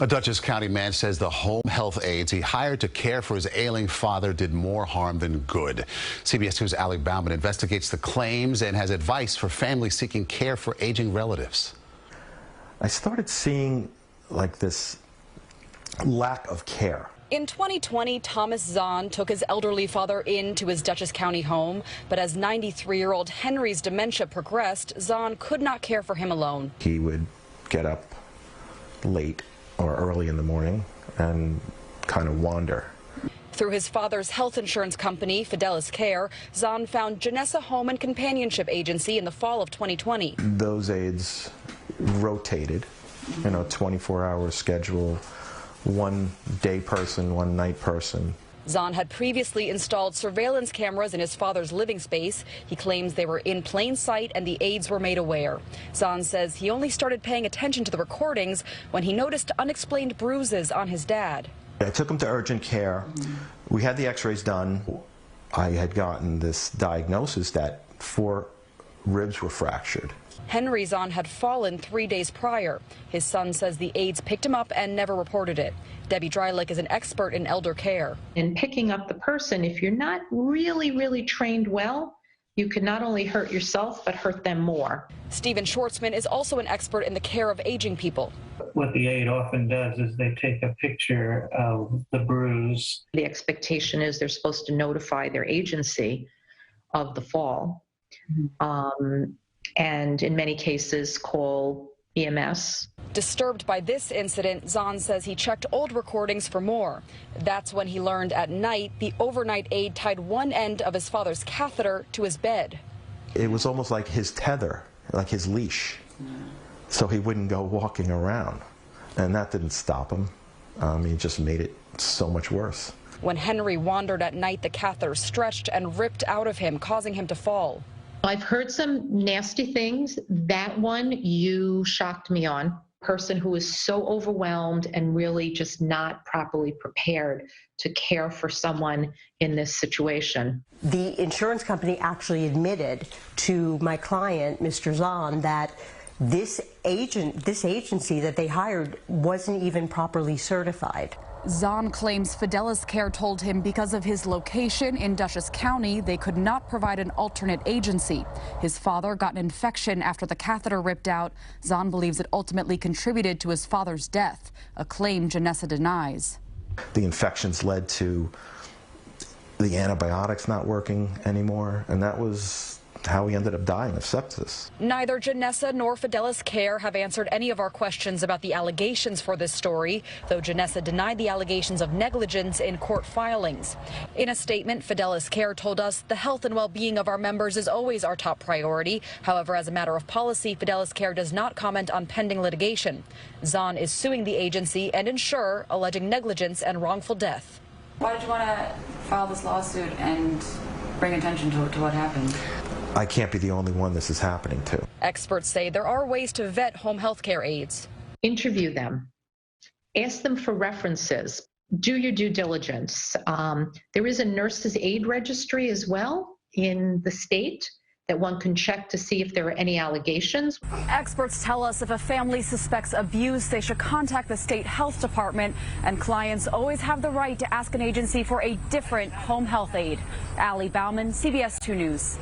A Dutchess County man says the home health aides he hired to care for his ailing father did more harm than good. CBS 2's Bauman investigates the claims and has advice for families seeking care for aging relatives. I started seeing like this lack of care. In 2020, Thomas Zahn took his elderly father into his Dutchess County home, but as 93-year-old Henry's dementia progressed, Zahn could not care for him alone. He would get up late or early in the morning and kind of wander. Through his father's health insurance company, Fidelis Care, Zahn found Janessa Home and Companionship Agency in the fall of 2020. Those aides rotated, 24-hour schedule, one day person, one night person. Zahn had previously installed surveillance cameras in his father's living space. He claims they were in plain sight and the aides were made aware. Zahn says he only started paying attention to the recordings when he noticed unexplained bruises on his dad. I took him to urgent care. We had the x-rays done. I had gotten this diagnosis that 4 ribs were fractured. Henry Zahn had fallen 3 days prior. His son says the aides picked him up and never reported it. Debbie Drylick is an expert in elder care. In picking up the person, if you're not really trained well, you can not only hurt yourself, but hurt them more. Stephen Schwartzman is also an expert in the care of aging people. What the aide often does is they take a picture of the bruise. The expectation is they're supposed to notify their agency of the fall. And in many cases call EMS. Disturbed by this incident, Zahn says he checked old recordings for more. That's when he learned at night the overnight aide tied one end of his father's catheter to his bed. It was almost like his tether, like his leash, so he wouldn't go walking around. And that didn't stop him. He just made it so much worse. When Henry wandered at night, the catheter stretched and ripped out of him, causing him to fall. I've heard some nasty things. That one you shocked me on. Person who is so overwhelmed and really just not properly prepared to care for someone in this situation. The insurance company actually admitted to my client, Mr. Zahn, that this agency that they hired wasn't even properly certified. Zahn claims Fidelis Care told him because of his location in Dutchess County, they could not provide an alternate agency. His father got an infection after the catheter ripped out. Zahn believes it ultimately contributed to his father's death, a claim Janessa denies. The infections led to the antibiotics not working anymore, and that was how he ended up dying of sepsis. Neither Janessa nor Fidelis Care have answered any of our questions about the allegations for this story, though Janessa denied the allegations of negligence in court filings. In a statement, Fidelis Care told us the health and well-being of our members is always our top priority. However, as a matter of policy, Fidelis Care does not comment on pending litigation. Zahn is suing the agency and insurer, alleging negligence and wrongful death. Why did you want to file this lawsuit and bring attention to what happened? I can't be the only one this is happening to. Experts say there are ways to vet home health care aides. Interview them. Ask them for references. Do your due diligence. There is a nurse's aid registry as well in the state that one can check to see if there are any allegations. Experts tell us if a family suspects abuse, they should contact the state health department, and clients always have the right to ask an agency for a different home health aide. Bauman, CBS 2 News.